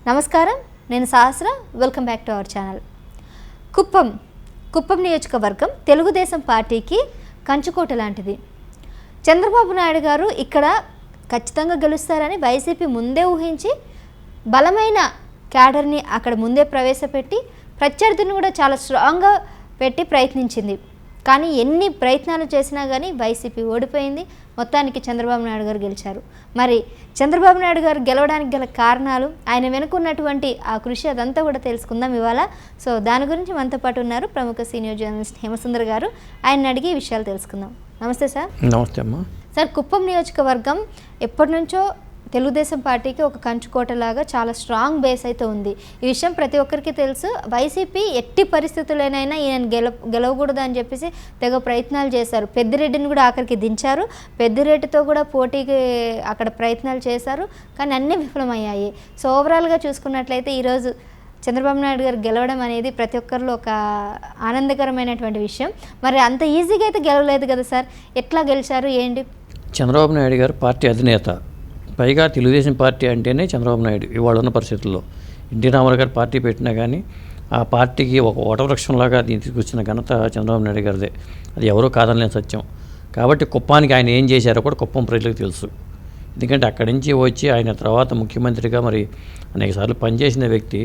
నమస్కారం, నేను Sahasra. Welcome back to our channel. Kuppam నియోజకవర్గం తెలుగుదేశం పార్టీకి కంచుకోట లాంటిది. చంద్రబాబు నాయుడు గారు ఇక్కడ ఖచ్చితంగా గెలుస్తారని వైసీపీ ముందే ఊహించి బలమైన క్యాడర్ని అక్కడ ముందే ప్రవేశపెట్టి ప్రత్యర్థిని కూడా చాలా స్ట్రాంగ్గా పెట్టి ప్రయత్నించింది. కానీ ఎన్ని ప్రయత్నాలు చేసినా కానీ వైసీపీ ఓడిపోయింది. మొత్తానికి చంద్రబాబు నాయుడు గారు గెలిచారు. మరి చంద్రబాబు నాయుడు గారు గెలవడానికి గల కారణాలు, ఆయన వెనుకున్నటువంటి ఆ కృషి అదంతా కూడా తెలుసుకుందాం ఇవాళ. సో దాని గురించి మనతో పాటు ఉన్నారు ప్రముఖ సీనియర్ జర్నలిస్ట్ హేమసుందర్ గారు. ఆయన అడిగి విషయాలు తెలుసుకుందాం. నమస్తే సార్. నమస్తే అమ్మా. సార్, కుప్పం నియోజకవర్గం ఎప్పటి నుంచో తెలుగుదేశం పార్టీకి ఒక కంచుకోటలాగా చాలా స్ట్రాంగ్ బేస్ అయితే ఉంది. ఈ విషయం ప్రతి ఒక్కరికి తెలుసు. వైసీపీ ఎట్టి పరిస్థితుల్లోనైనా ఈయన గెలవకూడదు అని చెప్పేసి తెగ ప్రయత్నాలు చేశారు. పెద్దిరెడ్డిని కూడా ఆఖరికి దించారు. పెద్దిరెడ్డితో కూడా పోటీకి అక్కడ ప్రయత్నాలు చేశారు, కానీ అన్నీ విఫలమయ్యాయి. సో ఓవరాల్గా చూసుకున్నట్లయితే ఈరోజు చంద్రబాబు నాయుడు గారు గెలవడం అనేది ప్రతి ఒక్కరిలో ఒక ఆనందకరమైనటువంటి విషయం. మరి అంత ఈజీగా అయితే గెలవలేదు కదా సార్, ఎట్లా గెలిచారు ఏంటి? చంద్రబాబు నాయుడు గారు పార్టీ అధినేత, పైగా తెలుగుదేశం పార్టీ అంటేనే చంద్రబాబు నాయుడు. ఇవాళ ఉన్న పరిస్థితుల్లో ఎన్టీ రామారావు గారు పార్టీ పెట్టినా కానీ ఆ పార్టీకి ఒక ఓటవృక్షంలాగా తీసుకొచ్చిన ఘనత చంద్రబాబు నాయుడు గారిదే. అది ఎవరో కాదనలేని సత్యం. కాబట్టి కుప్పానికి ఆయన ఏం చేశారో కూడా కుప్పం ప్రజలకు తెలుసు. ఎందుకంటే అక్కడి నుంచి వచ్చి ఆయన తర్వాత ముఖ్యమంత్రిగా మరి అనేకసార్లు పనిచేసిన వ్యక్తి,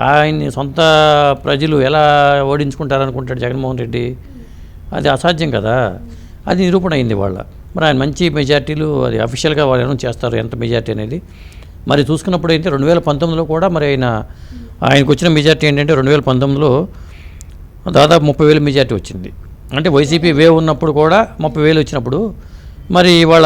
ఆయన్ని సొంత ప్రజలు ఎలా ఓడించుకుంటారనుకుంటాడు జగన్మోహన్ రెడ్డి? అది అసాధ్యం కదా. అది నిరూపణ అయింది వాళ్ళ. మరి ఆయన మంచి మెజార్టీలు, అది అఫీషియల్గా వాళ్ళు అనౌన్స్ చేస్తారు ఎంత మెజార్టీ అనేది. మరి చూసుకున్నప్పుడు అయితే 2019లో కూడా మరి ఆయనకు వచ్చిన మెజార్టీ ఏంటంటే 2019లో దాదాపు 30,000 మెజార్టీ వచ్చింది. అంటే వైసీపీ వేవ్ ఉన్నప్పుడు కూడా 30,000 వచ్చినప్పుడు, మరి ఇవాళ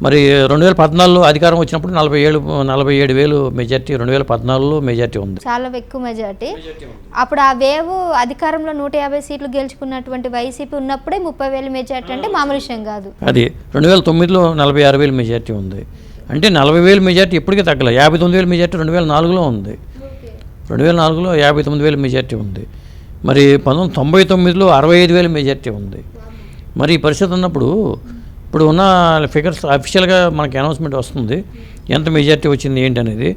మరి 2014లో అధికారం వచ్చినప్పుడు 47,000 మెజార్టీ 2014లో మెజార్టీ ఉంది. చాలా ఎక్కువ మెజార్టీ. అప్పుడు ఆ వేవ్ అధికారంలో 150 సీట్లు గెలుచుకున్నటువంటి వైసీపీ ఉన్నప్పుడే 30,000 మెజార్టీ అంటే మామూలు విషయం కాదు. అది 2009లో 46,000 మెజార్టీ ఉంది. అంటే 40,000 మెజార్టీ ఇప్పటికే తగ్గల. 59,000 మెజార్టీ 2004లో ఉంది. 2004లో 59,000 మెజార్టీ ఉంది. మరి 1999లో 65,000 మెజార్టీ ఉంది. మరి ఈ పరిస్థితి ఉన్నప్పుడు ఇప్పుడు ఉన్న ఫిగర్స్ అఫీషియల్గా మనకి అనౌన్స్మెంట్ వస్తుంది ఎంత మెజార్టీ వచ్చింది ఏంటి అనేది.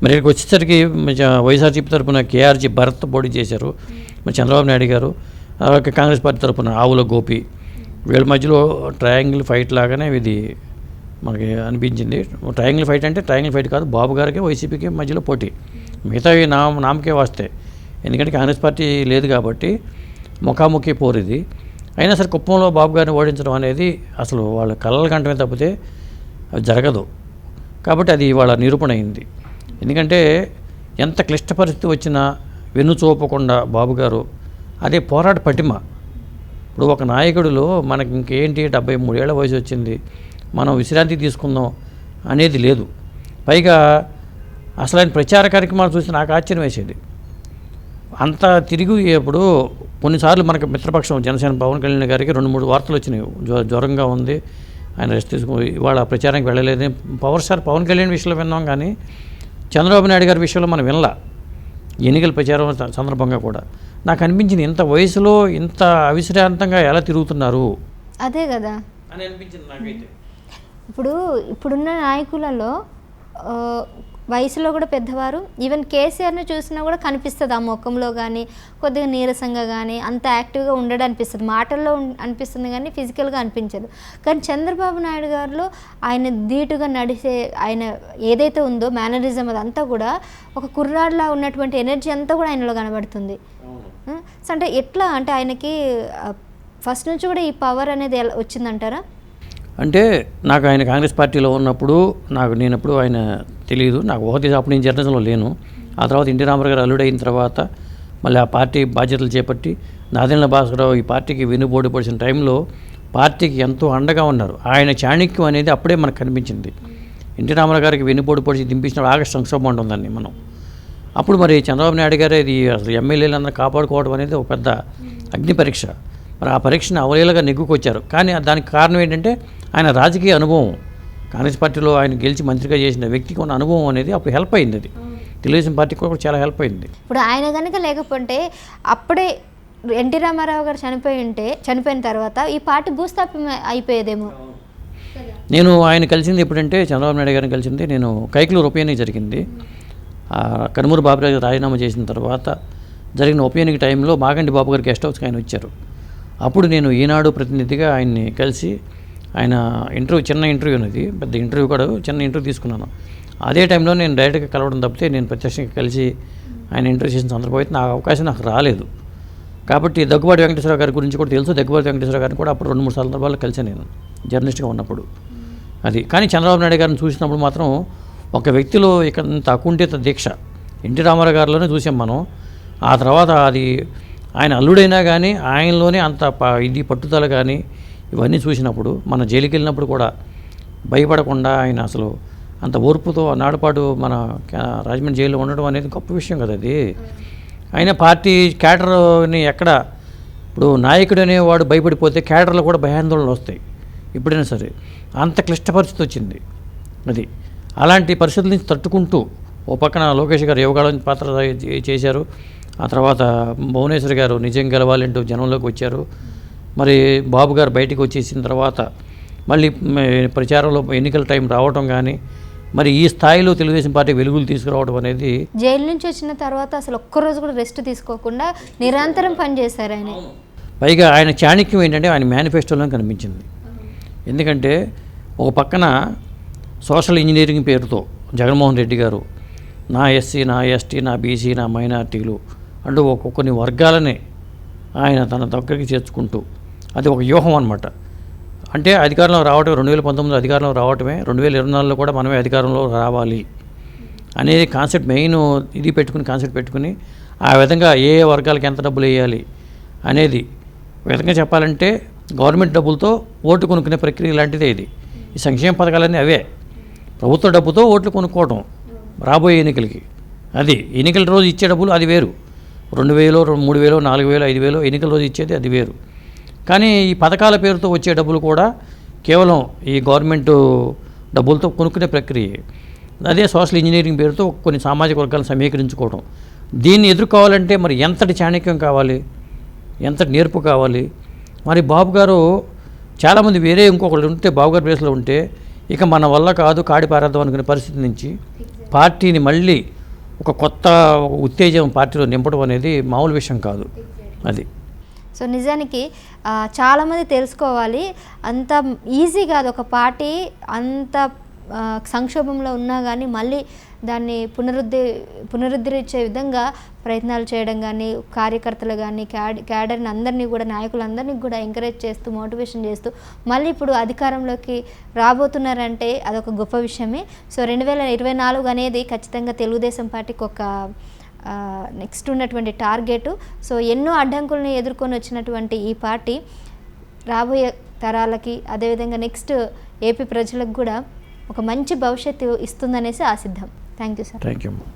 మరి ఇక్కడికి వచ్చేసరికి వైఎస్ఆర్సీపీ తరఫున కేఆర్జీ భరత్ పోటీ చేశారు. మరి చంద్రబాబు నాయుడు గారు, కాంగ్రెస్ పార్టీ తరఫున ఆవుల గోపి, వీళ్ళ మధ్యలో ట్రయాంగిల్ ఫైట్ లాగానే ఇది మనకి అనిపించింది. ట్రయాంగిల్ ఫైట్ అంటే ట్రయాంగిల్ ఫైట్ కాదు, బాబు గారికి వైసీపీకి మధ్యలో పోటీ. మిగతావి నామకే వస్తాయి, ఎందుకంటే కాంగ్రెస్ పార్టీ లేదు కాబట్టి ముఖాముఖి పోరు ఇది. అయినా సరే కుప్పంలో బాబు గారిని ఓడించడం అనేది అసలు వాళ్ళ కళ్ళ కంటమే తప్పితే అది జరగదు. కాబట్టి అది వాళ్ళ నిరూపణ అయింది. ఎందుకంటే ఎంత క్లిష్ట పరిస్థితి వచ్చినా వెన్ను చూపకుండా బాబు గారు, అదే పోరాట పటిమ. ఇప్పుడు ఒక నాయకుడిలో మనకి ఇంకేంటి 73 ఏళ్ల వయసు వచ్చింది, మనం విశ్రాంతి తీసుకుందాం అనేది లేదు. పైగా అసలు ఆయన ప్రచార కార్యక్రమాలు చూసి నాకు ఆశ్చర్యం వేసేది. అంత తిరిగి ఇప్పుడు కొన్నిసార్లు మనకు మిత్రపక్షం జనసేన పవన్ కళ్యాణ్ గారికి 2-3 వార్తలు వచ్చినాయి, జ్వరంగా ఉంది, ఆయన రెస్ట్ తీసుకుని ఇవాళ ప్రచారానికి వెళ్ళలేదు. పవర్ స్టార్ పవన్ కళ్యాణ్ విషయంలో విన్నాం, కానీ చంద్రబాబు నాయుడు గారి విషయంలో మనం వినలా. ఎన్నికల ప్రచారం సందర్భంగా కూడా నాకు అనిపించింది, ఇంత వయసులో ఇంత అవిశ్రాంతంగా ఎలా తిరుగుతున్నారు, అదే కదా అని అనిపించింది నాకైతే. ఇప్పుడున్న నాయకులలో వయసులో కూడా పెద్దవారు, ఈవెన్ కేసీఆర్ని చూసినా కూడా కనిపిస్తుంది ఆ ముఖంలో కానీ, కొద్దిగా నీరసంగా కానీ, అంత యాక్టివ్గా ఉండడం అనిపిస్తుంది. మాటల్లో అనిపిస్తుంది కానీ ఫిజికల్గా అనిపించదు. కానీ చంద్రబాబు నాయుడు గారిలో ఆయన ధీటుగా నడిచే ఆయన ఏదైతే ఉందో మేనరిజం, అదంతా కూడా ఒక కుర్రాడ్లా ఉన్నటువంటి ఎనర్జీ అంతా కూడా ఆయనలో కనబడుతుంది. అంటే ఎట్లా అంటే ఆయనకి ఫస్ట్ నుంచి కూడా ఈ పవర్ అనేది ఎలా వచ్చిందంటారా? అంటే నాకు ఆయన కాంగ్రెస్ పార్టీలో ఉన్నప్పుడు నేనప్పుడు ఆయన తెలియదు, నాకు ఒకటి అప్పుడు నేను జర్నలిజంలో లేను. ఆ తర్వాత ఎన్టీ రామారావు గారు అల్లుడైన తర్వాత మళ్ళీ ఆ పార్టీ బాధ్యతలు చేపట్టి నాదెండ్ల భాస్కరరావు ఈ పార్టీకి వెన్నుపోటు పడిన టైంలో పార్టీకి ఎంతో అండగా ఉన్నారు. ఆయన చాణక్యం అనేది అప్పుడే మనకు కనిపించింది. ఎన్టీ రామారావు గారికి వెన్నుపోటు పొడిచి దింపించిన ఆగస్టు సంక్షోభం ఉంటుందని మనం అప్పుడు మరి చంద్రబాబు నాయుడు గారు ఇది అసలు ఎమ్మెల్యేలందరూ కాపాడుకోవడం అనేది ఒక పెద్ద అగ్ని పరీక్ష. మరి ఆ పరీక్షను అవలీలగా నెగ్గుకొచ్చారు. కానీ దానికి కారణం ఏంటంటే ఆయన రాజకీయ అనుభవం. కాంగ్రెస్ పార్టీలో ఆయన గెలిచి మంత్రిగా చేసిన వ్యక్తికి ఉన్న అనుభవం అనేది అప్పుడు హెల్ప్ అయింది. అది తెలుగుదేశం పార్టీకి కూడా చాలా హెల్ప్ అయింది. ఇప్పుడు ఆయన కనుక లేకపోతే అప్పుడే ఎన్టీ రామారావు గారు చనిపోయిన తర్వాత ఈ పార్టీ భూస్థాపం అయిపోయేదేమో. నేను ఆయన కలిసింది ఎప్పుడంటే చంద్రబాబు నాయుడు గారిని కలిసింది నేను కైకలూరు ఉప ఎన్నిక జరిగింది. కనుమూరు బాబురావు గారు రాజీనామా చేసిన తర్వాత జరిగిన ఉప ఎన్నిక టైంలో మాగంటి బాబు గారు గెస్ట్ హౌస్కి ఆయన వచ్చారు. అప్పుడు నేను ఈనాడు ప్రతినిధిగా ఆయన్ని కలిసి ఆయన చిన్న ఇంటర్వ్యూ అనేది, పెద్ద ఇంటర్వ్యూ కూడా చిన్న ఇంటర్వ్యూ తీసుకున్నాను. అదే టైంలో నేను డైరెక్ట్గా కలవడం తప్పితే నేను ప్రత్యక్షంగా కలిసి ఆయన ఇంటర్వ్యూ చేసిన సందర్భం అయితే నాకు అవకాశం నాకు రాలేదు. కాబట్టి దగ్గుబాటి వెంకటేశ్వర గారి గురించి కూడా తెలుసు. దగ్గుబాటి వెంకటేశ్వర గారిని కూడా అప్పుడు 2-3 సందర్భాల్లో కలిసాను నేను జర్నలిస్ట్గా ఉన్నప్పుడు. అది కానీ చంద్రబాబు నాయుడు గారిని చూసినప్పుడు మాత్రం ఒక వ్యక్తిలో ఇక ఇంత అకుంఠిత దీక్ష ఎన్టీ రామారావు గారిలోనే చూసాం మనం. ఆ తర్వాత అది ఆయన అల్లుడైనా కానీ ఆయనలోనే అంత ఇది పట్టుదల కానీ ఇవన్నీ చూసినప్పుడు, మన జైలుకి వెళ్ళినప్పుడు కూడా భయపడకుండా ఆయన అసలు అంత ఓర్పుతో నాడుపాటు మన రాజమండ్రి జైల్లో ఉండడం అనేది గొప్ప విషయం కదా అది. ఆయన పార్టీ క్యాడర్ని ఎక్కడ ఇప్పుడు నాయకుడు అనేవాడు భయపడిపోతే క్యాడర్లో కూడా భయాందోళనలు వస్తాయి ఎప్పుడైనా సరే. అంత క్లిష్ట పరిస్థితి వచ్చింది అది. అలాంటి పరిస్థితుల నుంచి తట్టుకుంటూ ఓ పక్కన లోకేష్ గారు యువగాళం పాత్ర చేశారు. ఆ తర్వాత భువనేశ్వర్ గారు నిజం గెలవాలంటూ జనంలోకి వచ్చారు. మరి బాబు గారు బయటికి వచ్చేసిన తర్వాత మళ్ళీ ప్రచారంలో ఎన్నికల టైం రావటం కానీ, మరి ఈ స్థాయిలో తెలుగుదేశం పార్టీ వెలుగులు తీసుకురావడం అనేది. జైలు నుంచి వచ్చిన తర్వాత అసలు ఒక్కరోజు కూడా రెస్ట్ తీసుకోకుండా నిరంతరం పనిచేశారు ఆయన. పైగా ఆయన చాణక్యం ఏంటంటే ఆయన మేనిఫెస్టోలో కనిపించింది. ఎందుకంటే ఒక పక్కన సోషల్ ఇంజనీరింగ్ పేరుతో జగన్మోహన్ రెడ్డి గారు నా ఎస్సీ, నా ఎస్టీ, నా బీసీ, నా మైనార్టీలు అంటూ కొన్ని వర్గాలని ఆయన తన దగ్గరికి చేర్చుకుంటూ అది ఒక వ్యూహం అనమాట. అంటే అధికారంలో రావటమే 2019 అధికారంలో రావటమే, 2024లో కూడా మనమే అధికారంలో రావాలి అనేది కాన్సెప్ట్ మెయిన్ ఇది కాన్సెప్ట్ పెట్టుకుని ఆ విధంగా ఏ వర్గాలకి ఎంత డబ్బులు వేయాలి అనేది విధంగా చెప్పాలంటే గవర్నమెంట్ డబ్బులతో ఓటు కొనుక్కునే ప్రక్రియ లాంటిదే ఇది. ఈ సంక్షేమ పథకాలన్నీ అవే, ప్రభుత్వ డబ్బుతో ఓట్లు కొనుక్కోవటం రాబోయే ఎన్నికలకి. అది ఎన్నికల రోజు ఇచ్చే డబ్బులు అది వేరు, 2,000, 3,000, 4,000, 5,000 ఎన్నికల రోజు ఇచ్చేది అది వేరు. కానీ ఈ పథకాల పేరుతో వచ్చే డబ్బులు కూడా కేవలం ఈ గవర్నమెంట్ డబ్బులతో కొనుక్కునే ప్రక్రియ. అదే సోషల్ ఇంజనీరింగ్ పేరుతో కొన్ని సామాజిక వర్గాలను సమీకరించుకోవడం. దీన్ని ఎదుర్కోవాలంటే మరి ఎంతటి చాణక్యం కావాలి, ఎంతటి నేర్పు కావాలి. మరి బాబు గారు చాలామంది వేరే ఇంకొకళ్ళు ఉంటే, బాబు గారి ప్లేస్లో ఉంటే ఇక మన వల్ల కాదు కాడి పారేద్దాం అనుకునే పరిస్థితి నుంచి పార్టీని మళ్ళీ ఒక కొత్త ఉత్తేజం పార్టీలో నింపడం అనేది మామూలు విషయం కాదు అది. సో నిజానికి చాలామంది తెలుసుకోవాలి, అంత ఈజీ కాదు ఒక పార్టీ అంత సంక్షోభంలో ఉన్నా కానీ మళ్ళీ దాన్ని పునరుద్ధరించే విధంగా ప్రయత్నాలు చేయడం కానీ, కార్యకర్తలు కానీ క్యాడర్ని అందరినీ కూడా, నాయకులందరినీ కూడా ఎంకరేజ్ చేస్తూ, మోటివేషన్ చేస్తూ మళ్ళీ ఇప్పుడు అధికారంలోకి రాబోతున్నారంటే అదొక గొప్ప విషయమే. సో 2024 అనేది ఖచ్చితంగా తెలుగుదేశం పార్టీకి ఒక నెక్స్ట్ ఉన్నటువంటి టార్గెట్. సో ఎన్నో అడ్డంకుల్ని ఎదుర్కొని వచ్చినటువంటి ఈ పార్టీ రాబోయే తరాలకి, అదేవిధంగా నెక్స్ట్ ఏపీ ప్రజలకు కూడా ఒక మంచి భవిష్యత్తు ఇస్తుందనేసి ఆశిద్దాం. Thank you sir. Thank you.